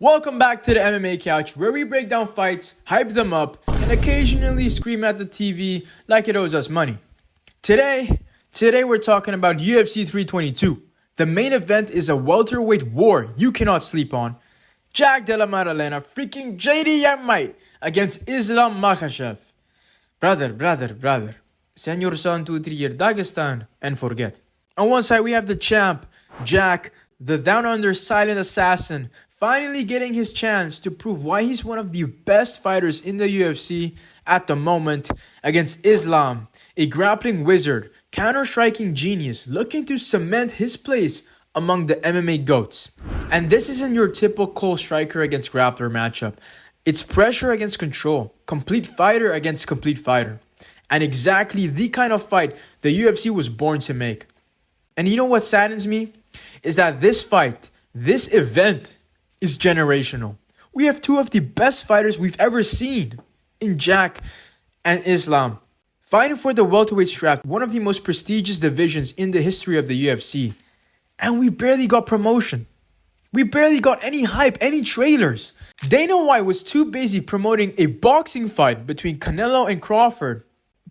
Welcome back to the MMA Couch, where we break down fights, hype them up, and occasionally scream at the TV like it owes us money. Today we're talking about UFC 322. The main event is a welterweight war you cannot sleep on. Della Maddalena freaking JDM against Islam Makhachev. Brother. Senor son 2-3 year Dagestan and forget. On one side we have the champ, Jack, the down under silent assassin, finally getting his chance to prove why he's one of the best fighters in the UFC at the moment against Islam, a grappling wizard, counter-striking genius looking to cement his place among the MMA GOATs. And this isn't your typical striker against grappler matchup. It's pressure against control, complete fighter against complete fighter. And exactly the kind of fight the UFC was born to make. And you know what saddens me? Is that this fight, this event, is generational. We have two of the best fighters we've ever seen in Jack and Islam, fighting for the welterweight strap, one of the most prestigious divisions in the history of the UFC. And we barely got promotion. We barely got any hype, any trailers. Dana White was too busy promoting a boxing fight between Canelo and Crawford.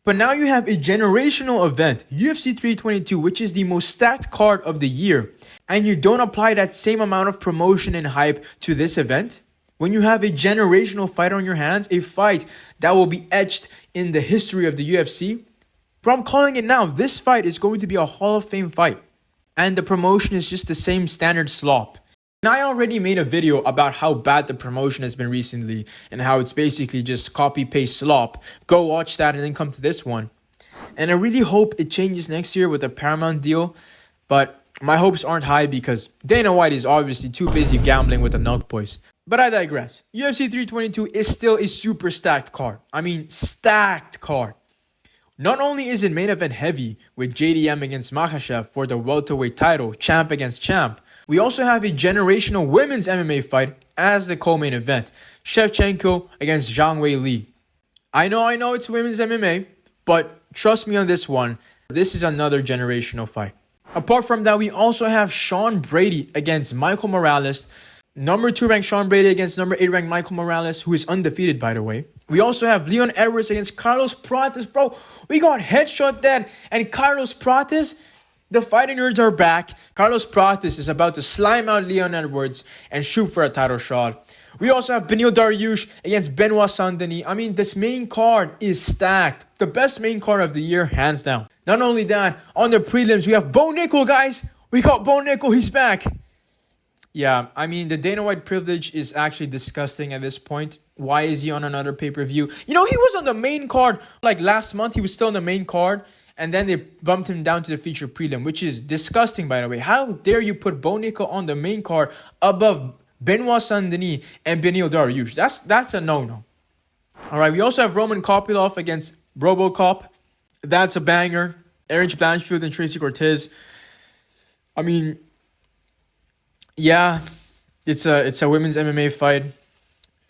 But now you have a generational event, UFC 322, which is the most stacked card of the year. And you don't apply that same amount of promotion and hype to this event? When you have a generational fight on your hands, a fight that will be etched in the history of the UFC? But I'm calling it now. This fight is going to be a Hall of Fame fight. And the promotion is just the same standard slop. And I already made a video about how bad the promotion has been recently and how it's basically just copy-paste slop. Go watch that and then come to this one. And I really hope it changes next year with the Paramount deal. But my hopes aren't high because Dana White is obviously too busy gambling with the Nelk boys. But I digress. UFC 322 is still a super stacked card. I mean, stacked card. Not only is it main event heavy with JDM against Makhachev for the welterweight title, champ against champ, we also have a generational women's MMA fight as the co-main event, Shevchenko against Zhang Wei Li. I know it's women's MMA, but trust me on this one, this is another generational fight. Apart from that, we also have Sean Brady against Michael Morales, number 2 ranked Sean Brady against number 8 ranked Michael Morales, who is undefeated by the way. We also have Leon Edwards against Carlos Prates. Bro, we got Headshot Dead and Carlos Prates. The fighting nerds are back. Carlos Prates is about to slime out Leon Edwards and shoot for a title shot. We also have Beneil Dariush against Benoit Saint-Denis. I mean, this main card is stacked. The best main card of the year, hands down. Not only that, on the prelims, we have Bo Nickel, guys. We got Bo Nickel. He's back. Yeah, I mean, the Dana White privilege is actually disgusting at this point. Why is he on another pay-per-view? You know, he was on the main card like last month. He was still on the main card. And then they bumped him down to the feature prelim, which is disgusting, by the way. How dare you put Bo Nickel on the main card above Benoit Saint-Denis and Beneil Dariush? That's a no-no. All right, we also have Roman Kopylov against RoboCop. That's a banger. Erich Blanchfield and Tracy Cortez. I mean, yeah, it's a women's MMA fight.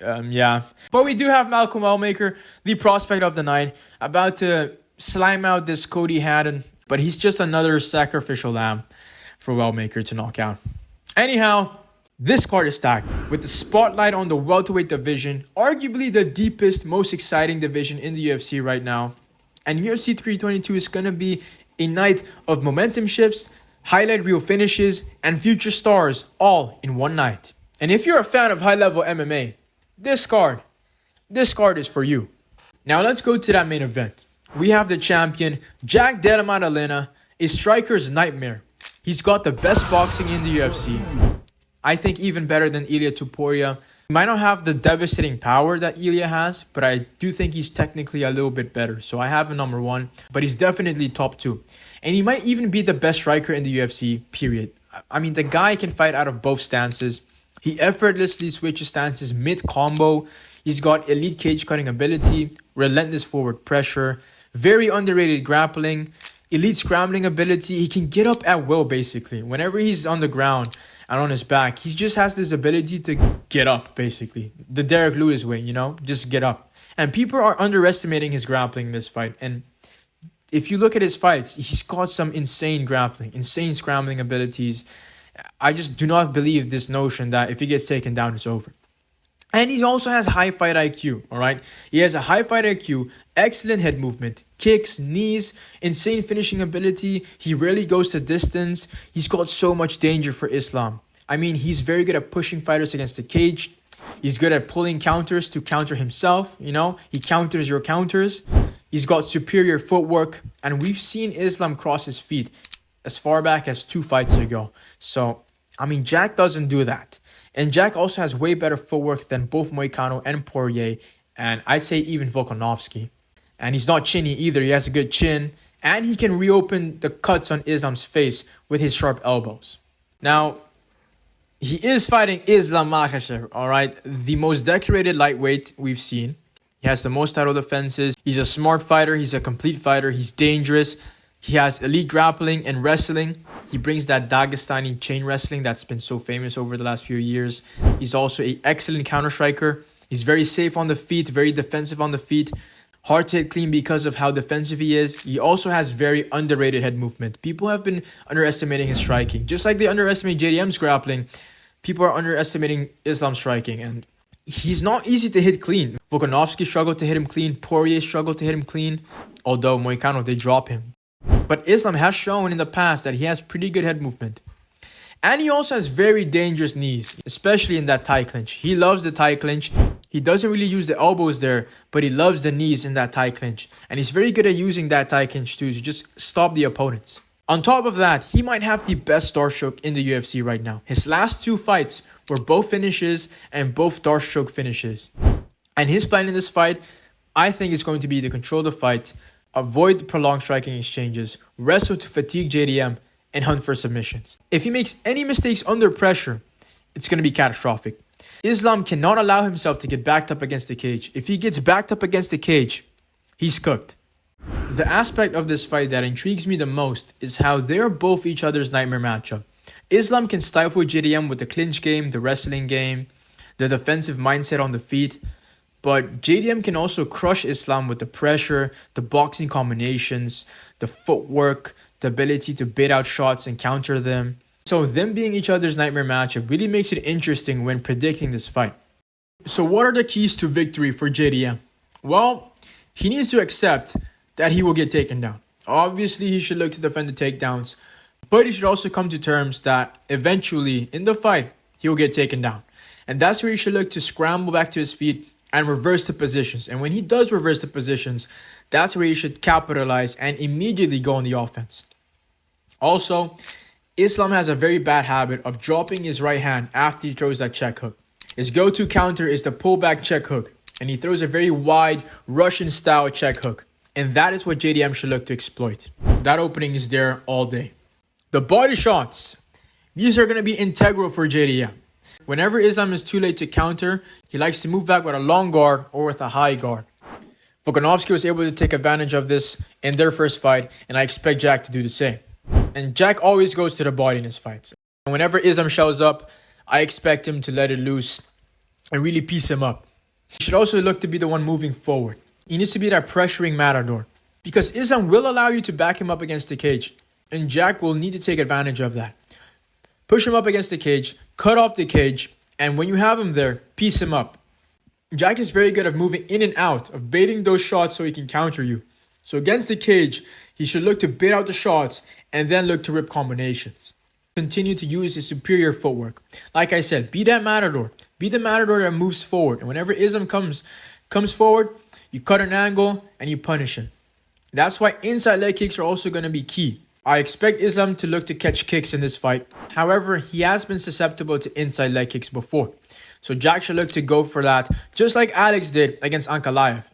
Yeah. But we do have Malcolm Wellmaker, the prospect of the night, about to slime out this Cody Haddon, but he's just another sacrificial lamb for Wellmaker to knock out. Anyhow, this card is stacked with the spotlight on the welterweight division, arguably the deepest, most exciting division in the UFC right now. And UFC 322 is going to be a night of momentum shifts, highlight reel finishes, and future stars all in one night. And if you're a fan of high-level MMA, this card is for you. Now let's go to that main event. We have the champion, Jack Della Maddalena, a striker's nightmare. He's got the best boxing in the UFC. I think even better than Ilia Topuria. He might not have the devastating power that Ilia has, but I do think he's technically a little bit better. So I have him number 1, but he's definitely top 2. And he might even be the best striker in the UFC, period. I mean, the guy can fight out of both stances. He effortlessly switches stances mid-combo. He's got elite cage cutting ability, relentless forward pressure, very underrated grappling, elite scrambling ability. He can get up at will, basically. Whenever he's on the ground and on his back, he just has this ability to get up, basically. The Derek Lewis way, you know? Just get up. And people are underestimating his grappling in this fight. And if you look at his fights, he's got some insane grappling, insane scrambling abilities. I just do not believe this notion that if he gets taken down, it's over. And he also has high fight IQ, all right? He has a high fight IQ, excellent head movement, kicks, knees, insane finishing ability. He rarely goes to distance. He's got so much danger for Islam. I mean, he's very good at pushing fighters against the cage. He's good at pulling counters to counter himself, He counters your counters. He's got superior footwork. And we've seen Islam cross his feet as far back as 2 fights ago. So, I mean, Jack doesn't do that. And Jack also has way better footwork than both Moicano and Poirier, and I'd say even Volkanovski. And he's not chinny either. He has a good chin, and he can reopen the cuts on Islam's face with his sharp elbows. Now, he is fighting Islam Makhachev, all right? The most decorated lightweight we've seen. He has the most title defenses. He's a smart fighter. He's a complete fighter. He's dangerous. He has elite grappling and wrestling. He brings that Dagestani chain wrestling that's been so famous over the last few years. He's also an excellent counter striker. He's very safe on the feet, very defensive on the feet. Hard to hit clean because of how defensive he is. He also has very underrated head movement. People have been underestimating his striking. Just like they underestimate JDM's grappling, people are underestimating Islam's striking. And he's not easy to hit clean. Volkanovski struggled to hit him clean. Poirier struggled to hit him clean. Although Moicano did drop him. But Islam has shown in the past that he has pretty good head movement. And he also has very dangerous knees, especially in that tie clinch. He loves the tie clinch. He doesn't really use the elbows there, but he loves the knees in that tie clinch. And he's very good at using that tie clinch too to just stop the opponents. On top of that, he might have the best Darshook in the UFC right now. His last 2 fights were both finishes and both Darshook finishes. And his plan in this fight, I think, is going to be to control the fight, avoid prolonged striking exchanges, wrestle to fatigue JDM, and hunt for submissions. If he makes any mistakes under pressure, it's going to be catastrophic. Islam cannot allow himself to get backed up against the cage. If he gets backed up against the cage, he's cooked. The aspect of this fight that intrigues me the most is how they're both each other's nightmare matchup. Islam can stifle JDM with the clinch game, the wrestling game, the defensive mindset on the feet. But JDM can also crush Islam with the pressure, the boxing combinations, the footwork, the ability to bait out shots and counter them. So them being each other's nightmare matchup really makes it interesting when predicting this fight. So what are the keys to victory for JDM? Well, he needs to accept that he will get taken down. Obviously, he should look to defend the takedowns, but he should also come to terms that eventually in the fight, he will get taken down. And that's where he should look to scramble back to his feet and reverse the positions. And when he does reverse the positions, that's where he should capitalize and immediately go on the offense. Also, Islam has a very bad habit of dropping his right hand after he throws that check hook. His go-to counter is the pullback check hook, and he throws a very wide Russian-style check hook. And that is what JDM should look to exploit. That opening is there all day. The body shots. These are going to be integral for JDM. Whenever Islam is too late to counter, he likes to move back with a long guard or with a high guard. Volkanovski was able to take advantage of this in their first fight, and I expect Jack to do the same. And Jack always goes to the body in his fights. And whenever Islam shows up, I expect him to let it loose and really piece him up. He should also look to be the one moving forward. He needs to be that pressuring matador, because Islam will allow you to back him up against the cage, and Jack will need to take advantage of that. Push him up against the cage, cut off the cage, and when you have him there, piece him up. Jack is very good at moving in and out, of baiting those shots so he can counter you. So against the cage, he should look to bait out the shots and then look to rip combinations. Continue to use his superior footwork. Like I said, be that matador. Be the matador that moves forward. And whenever Islam comes forward, you cut an angle and you punish him. That's why inside leg kicks are also going to be key. I expect Islam to look to catch kicks in this fight. However, he has been susceptible to inside leg kicks before. So Jack should look to go for that, just like Alex did against Ankalaev.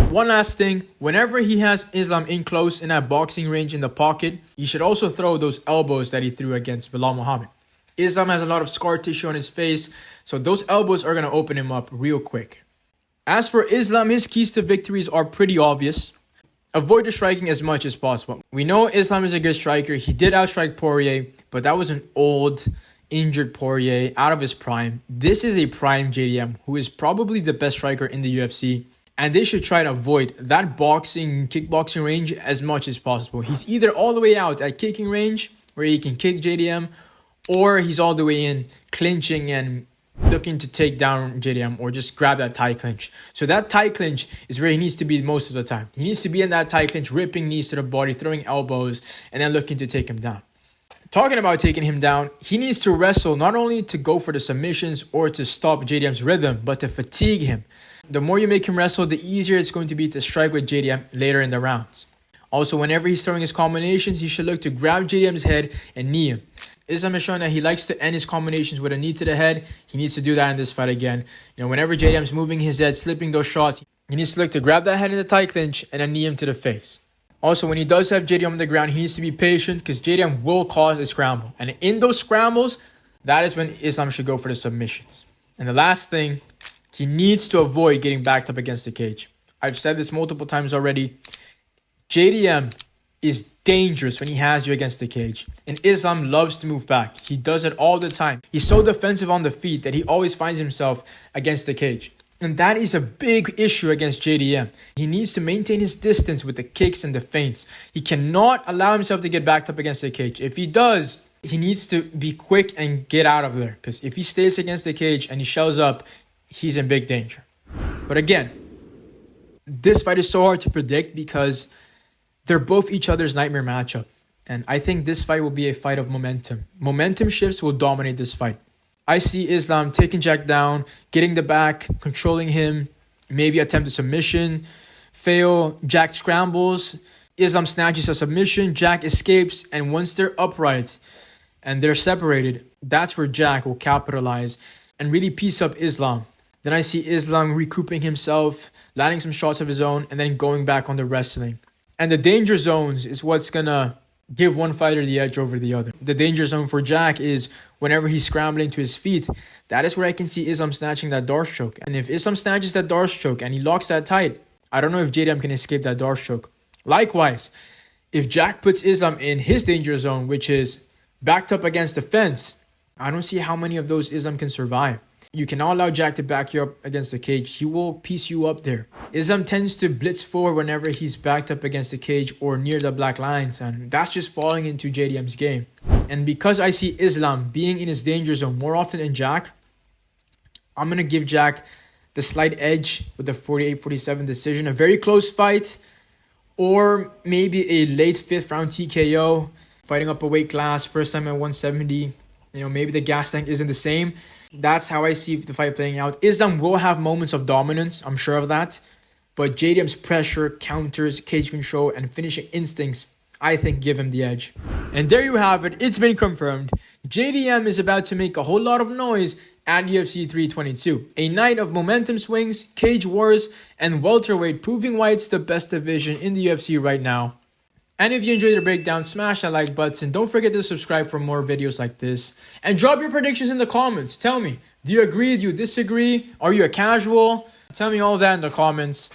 One last thing, whenever he has Islam in close in that boxing range in the pocket, he should also throw those elbows that he threw against Bilal Muhammad. Islam has a lot of scar tissue on his face, so those elbows are going to open him up real quick. As for Islam, his keys to victories are pretty obvious. Avoid the striking as much as possible. We know Islam is a good striker. He did outstrike Poirier, but that was an old, injured Poirier out of his prime. This is a prime JDM who is probably the best striker in the UFC. And they should try to avoid that kickboxing range as much as possible. He's either all the way out at kicking range, where he can kick JDM, or he's all the way in, clinching and looking to take down JDM or just grab that tie clinch. So that tie clinch is where he needs to be most of the time. He needs to be in that tie clinch, ripping knees to the body, throwing elbows, and then looking to take him down. Talking about taking him down, he needs to wrestle not only to go for the submissions or to stop JDM's rhythm, but to fatigue him. The more you make him wrestle, the easier it's going to be to strike with JDM later in the rounds. Also, whenever he's throwing his combinations, he should look to grab JDM's head and knee him. Islam has shown that he likes to end his combinations with a knee to the head. He needs to do that in this fight again. Whenever JDM's moving his head, slipping those shots, he needs to look to grab that head in the tie clinch and then knee him to the face. Also, when he does have JDM on the ground, he needs to be patient because JDM will cause a scramble. And in those scrambles, that is when Islam should go for the submissions. And the last thing, he needs to avoid getting backed up against the cage. I've said this multiple times already. JDM is dangerous when he has you against the cage. And Islam loves to move back. He does it all the time. He's so defensive on the feet that he always finds himself against the cage. And that is a big issue against JDM. He needs to maintain his distance with the kicks and the feints. He cannot allow himself to get backed up against the cage. If he does, he needs to be quick and get out of there. Because if he stays against the cage and he shells up, he's in big danger. But again, this fight is so hard to predict because they're both each other's nightmare matchup. And I think this fight will be a fight of momentum. Momentum shifts will dominate this fight. I see Islam taking Jack down, getting the back, controlling him, maybe attempt a submission, fail, Jack scrambles, Islam snatches a submission, Jack escapes, and once they're upright and they're separated, that's where Jack will capitalize and really piece up Islam. Then I see Islam recouping himself, landing some shots of his own, and then going back on the wrestling. And the danger zones is what's going to give one fighter the edge over the other. The danger zone for Jack is whenever he's scrambling to his feet. That is where I can see Islam snatching that Darce choke. And if Islam snatches that Darce choke and he locks that tight, I don't know if JDM can escape that Darce choke. Likewise, if Jack puts Islam in his danger zone, which is backed up against the fence, I don't see how many of those Islam can survive. You cannot allow Jack to back you up against the cage. He will piece you up there. Islam tends to blitz forward whenever he's backed up against the cage or near the black lines, and that's just falling into JDM's game. And because I see Islam being in his danger zone more often than Jack, I'm going to give Jack the slight edge with the 48-47 decision. A very close fight, or maybe a late 5th round TKO, fighting up a weight class, first time at 170. Maybe the gas tank isn't the same. That's how I see the fight playing out. Islam will have moments of dominance, I'm sure of that. But JDM's pressure, counters, cage control, and finishing instincts, I think, give him the edge. And there you have it. It's been confirmed. JDM is about to make a whole lot of noise at UFC 322. A night of momentum swings, cage wars, and welterweight, proving why it's the best division in the UFC right now. And if you enjoyed the breakdown, smash that like button. Don't forget to subscribe for more videos like this. And drop your predictions in the comments. Tell me, do you agree? Do you disagree? Are you a casual? Tell me all that in the comments.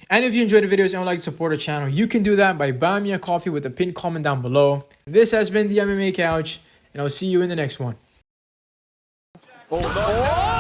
And if you enjoyed the videos and would like to support the channel, you can do that by buying me a coffee with a pinned comment down below. This has been the MMA Couch, and I'll see you in the next one. Oh, no.